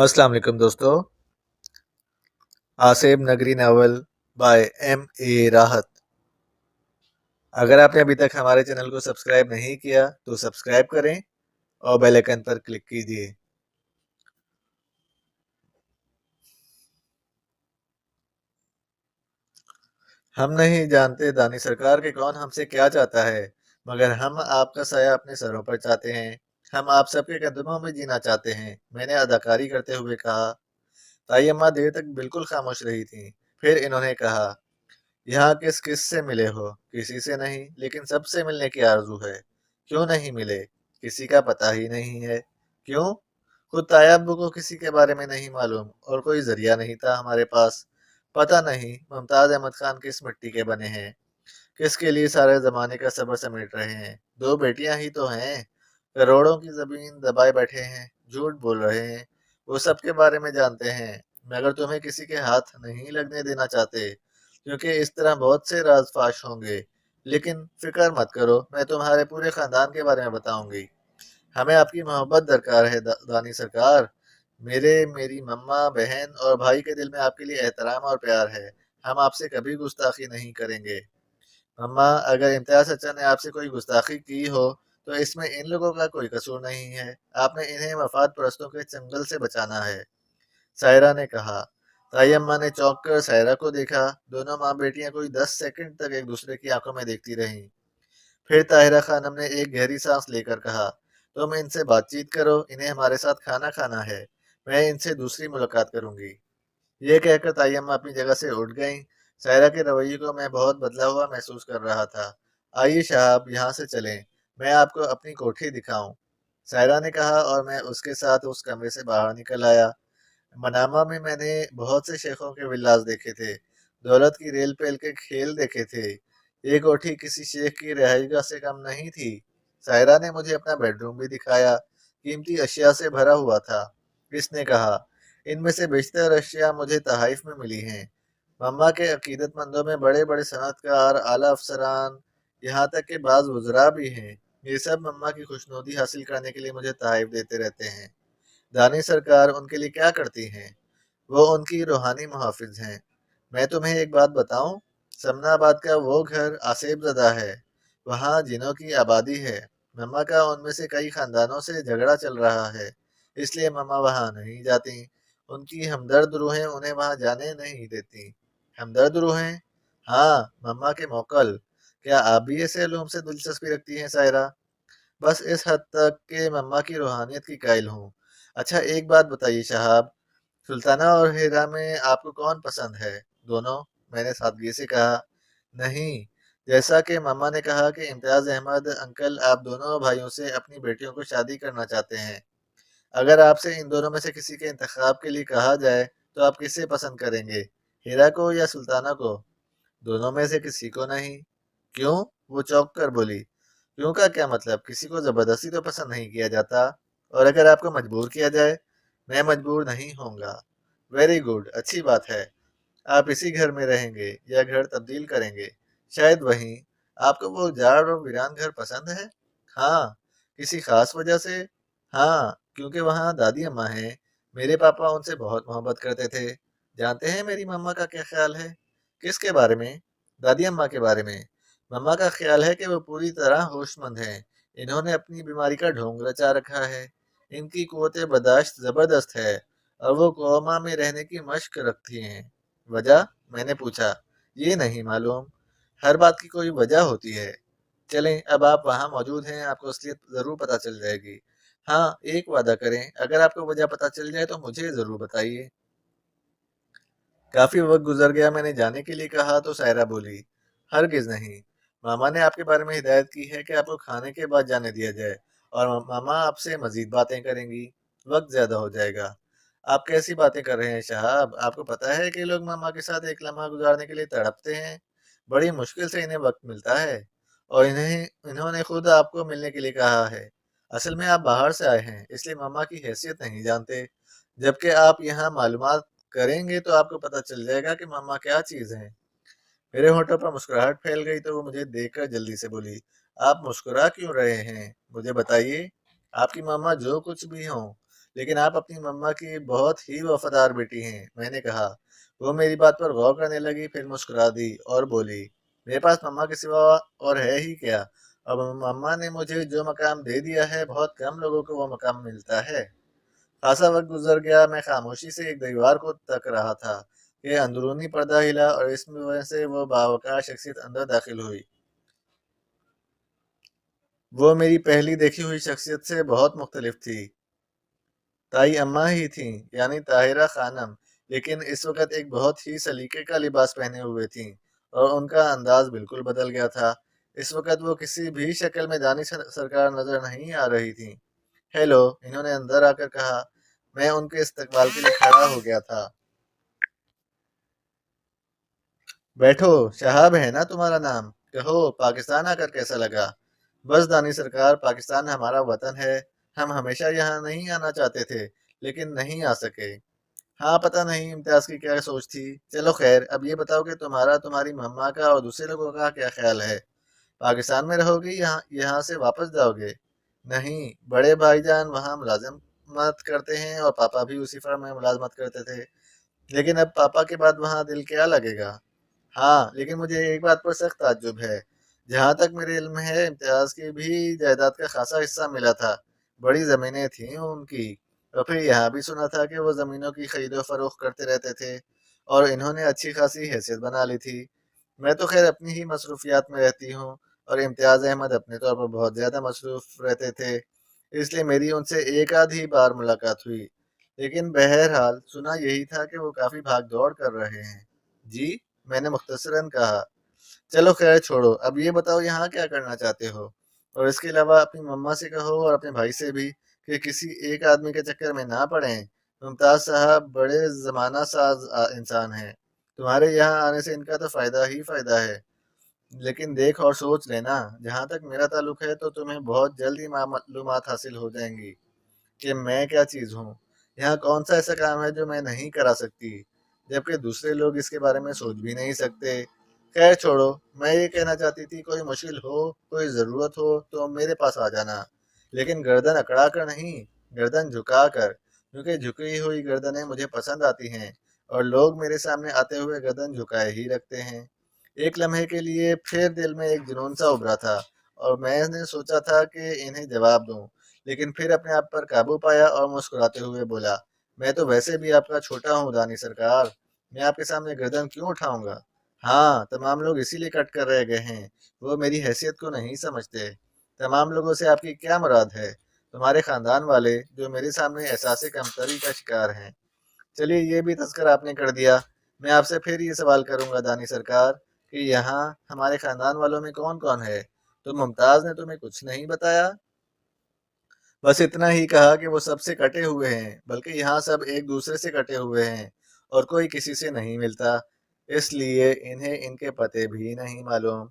अस्सलाम वालेकुम दोस्तों। आसेब नगरी नावल बाय M.A. राहत। अगर आपने अभी तक हमारे चैनल को सब्सक्राइब नहीं किया तो सब्सक्राइब करें और बेल आइकन पर क्लिक कीजिए। हम नहीं जानते दानी सरकार के कौन हमसे क्या चाहता है, मगर हम आपका साया अपने सरों पर चाहते हैं। हम आप सबके कदमों में जीना चाहते हैं, मैंने अदाकारी करते हुए कहा। ताई अम्मा देर तक बिल्कुल खामोश रही थीं। फिर इन्होंने कहा, यहाँ किस किस से मिले हो? किसी से नहीं, लेकिन सबसे मिलने की आरजू है। क्यों नहीं मिले? किसी का पता ही नहीं है। क्यों? खुद ताया अब्बू को किसी के बारे में नहीं मालूम और कोई जरिया नहीं था हमारे पास। पता नहीं मुमताज अहमद खान किस मिट्टी के बने हैं, किसके लिए सारे जमाने का सब्र समेट रहे हैं। दो बेटियां ही तो हैं, करोड़ों की जमीन दबाए बैठे हैं, झूठ बोल रहे हैं। वो सबके बारे में जानते हैं, मगर तुम्हें किसी के हाथ नहीं लगने देना चाहते, क्योंकि इस तरह बहुत से राज फाश होंगे। लेकिन फिक्र मत करो, मैं तुम्हारे पूरे खानदान के बारे में बताऊंगी। हमें आपकी मोहब्बत दरकार है दानी सरकार। मेरी मम्मा, बहन और भाई के दिल में आपके लिए एहतराम और प्यार है। हम आपसे कभी गुस्ताखी नहीं करेंगे। अम्मा, अगर इम्तियाज चचा ने आपसे कोई गुस्ताखी की हो तो इसमें इन लोगों का कोई कसूर नहीं है। आपने इन्हें मफाद परस्तों के चंगल से बचाना है, सायरा ने कहा। ताई अम्मा ने चौंक कर सायरा को देखा। दोनों माँ बेटियां कोई 10 सेकंड तक एक दूसरे की आंखों में देखती रहीं। फिर ताहिरा खानम ने एक गहरी सांस लेकर कहा, तुम इनसे बातचीत करो, इन्हें हमारे साथ खाना खाना है। मैं इनसे दूसरी मुलाकात करूंगी। ये कहकर ताई अम्मा अपनी जगह से उठ गईं। सायरा के रवैये को मैं बहुत बदला हुआ महसूस कर रहा था। आइए साहब, यहाँ से चलें, मैं आपको अपनी कोठी दिखाऊं, सायरा ने कहा और मैं उसके साथ उस कमरे से बाहर निकल आया। मनामा में मैंने बहुत से शेखों के विलास देखे थे, दौलत की रेल पेल के खेल देखे थे। ये कोठी किसी शेख की रिहाईगह से कम नहीं थी। सायरा ने मुझे अपना बेडरूम भी दिखाया, कीमती अशिया से भरा हुआ था। इसने कहा, इनमें से बेशतर अशिया मुझे तहाइफ में मिली हैं। मम्मा के अकीदतमंदों में बड़े बड़े सनतकार, आला अफसरान, यहाँ तक के बाज वज़रा भी हैं। ये सब मम्मा की खुशनुदी हासिल करने के लिए मुझे तहाइफ देते रहते हैं। दानी सरकार उनके लिए क्या करती हैं? वो उनकी रूहानी मुहाफिज हैं। मैं तुम्हें एक बात बताऊं, समनाबाद का वो घर आसेबजदा है, वहाँ जिनों की आबादी है। मम्मा का उनमें से कई खानदानों से झगड़ा चल रहा है, इसलिए मम्मा वहाँ नहीं जाती। उनकी हमदर्द रूहें उन्हें वहाँ जाने नहीं देती। हमदर्द रूहें? हाँ, मम्मा के मोकल। क्या आप भी ऐसे इल्म से दिलचस्पी रखती हैं सायरा? बस इस हद तक कि मम्मा की रूहानियत की कायल हूँ। अच्छा, एक बात बताइए साहब, सुल्ताना और हीरा में आपको कौन पसंद है? दोनों, मैंने सादगी से कहा। नहीं, जैसा कि मम्मा ने कहा कि इम्तियाज अहमद अंकल आप दोनों भाइयों से अपनी बेटियों को शादी करना चाहते हैं। अगर आपसे इन दोनों में से किसी के इंतखाब के लिए कहा जाए तो आप किसे पसंद करेंगे, हीरा को या सुल्ताना को? दोनों में से किसी को नहीं। क्यों? वो चौंक कर बोली। क्यों का क्या मतलब? किसी को जबरदस्ती तो पसंद नहीं किया जाता। और अगर आपको मजबूर किया जाए? मैं मजबूर नहीं होऊंगा। वेरी गुड, अच्छी बात है। आप इसी घर में रहेंगे या घर तब्दील करेंगे? शायद वहीं। आपको वो जाड़ और वीरान घर पसंद है? हाँ। किसी खास वजह से? हाँ, क्योंकि वहाँ दादी अम्मा हैं। मेरे पापा उनसे बहुत मोहब्बत करते थे। जानते हैं मेरी मम्मा का क्या ख्याल है? किसके बारे में? दादी अम्मा के बारे में। मम्मा का ख्याल है कि वो पूरी तरह होशमंद हैं। इन्होंने अपनी बीमारी का ढोंग रचा रखा है। इनकी कुव्वत बर्दाश्त जबरदस्त है और वो कोमा में रहने की मश्क रखती हैं। वजह? मैंने पूछा। ये नहीं मालूम। हर बात की कोई वजह होती है। चलें, अब आप वहाँ मौजूद हैं, आपको असलियत ज़रूर पता चल जाएगी। हाँ, एक वादा करें, अगर आपको वजह पता चल जाए तो मुझे ज़रूर बताइए। काफ़ी वक्त गुजर गया, मैंने जाने के लिए कहा तो सायरा बोली, हरगिज़ नहीं। मामा ने आपके बारे में हिदायत की है कि आपको खाने के बाद जाने दिया जाए और मामा आपसे मज़ीद बातें करेंगी। वक्त ज़्यादा हो जाएगा। आप कैसी बातें कर रहे हैं साहब? आपको पता है कि लोग मामा के साथ एक लम्हा गुजारने के लिए तड़पते हैं। बड़ी मुश्किल से इन्हें वक्त मिलता है और इन्होंने खुद आपको मिलने के लिए कहा है। असल में आप बाहर से आए हैं, इसलिए मामा की हैसियत नहीं जानते। जबकि आप यहाँ मालूमात करेंगे तो आपको पता चल जाएगा कि मामा क्या चीज़ है। मेरे होठों पर मुस्कुराहट फैल गई तो वो मुझे देखकर जल्दी से बोली, आप मुस्कुरा क्यों रहे हैं? मुझे बताइए। आपकी मामा जो कुछ भी हों, لیکن آپ اپنی مما کی بہت ہی وفادار بیٹی ہیں، میں نے کہا۔ وہ میری بات پر غور کرنے لگی، پھر مسکرا دی اور بولی، میرے پاس مما کے سوا اور ہے ہی کیا؟ اب مما نے مجھے جو مقام دے دیا ہے، بہت کم لوگوں کو وہ مقام ملتا ہے۔ خاصا وقت گزر گیا، میں خاموشی سے ایک دیوار کو تک رہا تھا کہ اندرونی پردہ ہلا اور اس میں وجہ سے وہ باوقار شخصیت اندر داخل ہوئی۔ وہ میری پہلی دیکھی ہوئی شخصیت سے بہت مختلف تھی۔ تائی اماں ہی تھیں، یعنی طاہرہ خانم، لیکن اس وقت ایک بہت ہی سلیقے کا لباس پہنے ہوئے تھیں اور ان کا انداز بالکل بدل گیا تھا۔ اس وقت وہ کسی بھی شکل میں دانی سرکار نظر نہیں آ رہی تھیں۔ ہیلو، انہوں نے اندر آ کر کہا۔ میں ان کے استقبال کے لیے کھڑا ہو گیا تھا۔ بیٹھو، شہاب ہے نا تمہارا نام؟ کہو، پاکستان آ کر کیسا لگا؟ بس دانی سرکار، پاکستان ہمارا وطن ہے۔ ہم ہمیشہ یہاں نہیں آنا چاہتے تھے، لیکن نہیں آ سکے۔ ہاں، پتہ نہیں امتیاز کی کیا سوچ تھی۔ چلو خیر، اب یہ بتاؤ کہ تمہاری مما کا اور دوسرے لوگوں کا کیا خیال ہے؟ پاکستان میں رہو گی، یہاں سے واپس جاؤ گے؟ نہیں، بڑے بھائی جان وہاں ملازمت کرتے ہیں اور پاپا بھی اسی فرم میں ملازمت کرتے تھے، لیکن اب پاپا کے بعد وہاں دل کیا لگے گا؟ ہاں، لیکن مجھے ایک بات پر سخت تعجب ہے۔ جہاں تک میرے علم ہے، امتیاز کی بھی جائیداد کا خاصا حصہ ملا تھا، بڑی زمینیں تھیں ان کی، اور پھر یہاں بھی سنا تھا کہ وہ زمینوں کی خرید و فروخت کرتے رہتے تھے اور انہوں نے اچھی خاصی حیثیت بنا لی تھی۔ میں تو خیر اپنی ہی مصروفیات میں رہتی ہوں، اور امتیاز احمد اپنے طور پر بہت زیادہ مصروف رہتے تھے، اس لیے میری ان سے ایک آدھ ہی بار ملاقات ہوئی، لیکن بہرحال سنا یہی تھا کہ وہ کافی بھاگ دوڑ کر رہے ہیں۔ جی، میں نے مختصراً کہا۔ چلو خیر چھوڑو، اب یہ بتاؤ یہاں کیا کرنا چاہتے ہو؟ اور اس کے علاوہ اپنی مما سے کہو اور اپنے بھائی سے بھی کہ کسی ایک آدمی کے چکر میں نہ پڑیں۔ ممتاز صاحب بڑے زمانہ ساز انسان ہیں، تمہارے یہاں آنے سے ان کا تو فائدہ ہی فائدہ ہے، لیکن دیکھ اور سوچ لینا، جہاں تک میرا تعلق ہے تو تمہیں بہت جلد ہی معلومات حاصل ہو جائیں گی کہ میں کیا چیز ہوں۔ یہاں کون سا ایسا کام ہے جو میں نہیں کرا سکتی، جبکہ دوسرے لوگ اس کے بارے میں سوچ بھی نہیں سکتے۔ خیر چھوڑو، میں یہ کہنا چاہتی تھی کوئی مشکل ہو، کوئی ضرورت ہو تو میرے پاس آ جانا، لیکن گردن اکڑا کر نہیں، گردن جھکا کر، کیونکہ جھکی ہوئی گردنیں مجھے پسند آتی ہیں اور لوگ میرے سامنے آتے ہوئے گردن جھکائے ہی رکھتے ہیں۔ ایک لمحے کے لیے پھر دل میں ایک جنون سا ابھرا تھا اور میں نے سوچا تھا کہ انہیں جواب دوں، لیکن پھر اپنے آپ پر قابو پایا اور مسکراتے ہوئے بولا، میں تو ویسے بھی آپ کا چھوٹا ہوں دانی سرکار، میں آپ کے سامنے گردن کیوں اٹھاؤں گا؟ ہاں، تمام لوگ اسی لیے کٹ کر رہ گئے ہیں، وہ میری حیثیت کو نہیں سمجھتے۔ تمام لوگوں سے آپ کی کیا مراد ہے؟ تمہارے خاندان والے جو میرے سامنے احساس کمتری کا شکار ہیں۔ چلیے یہ بھی تذکر آپ نے کر دیا، میں آپ سے پھر یہ سوال کروں گا دانی سرکار کہ یہاں ہمارے خاندان والوں میں کون کون ہے؟ تو ممتاز نے تمہیں کچھ نہیں بتایا؟ بس اتنا ہی کہا کہ وہ سب سے کٹے ہوئے ہیں، بلکہ یہاں سب ایک دوسرے سے کٹے ہوئے ہیں اور کوئی کسی سے نہیں ملتا، اس لیے انہیں ان کے پتے بھی نہیں معلوم۔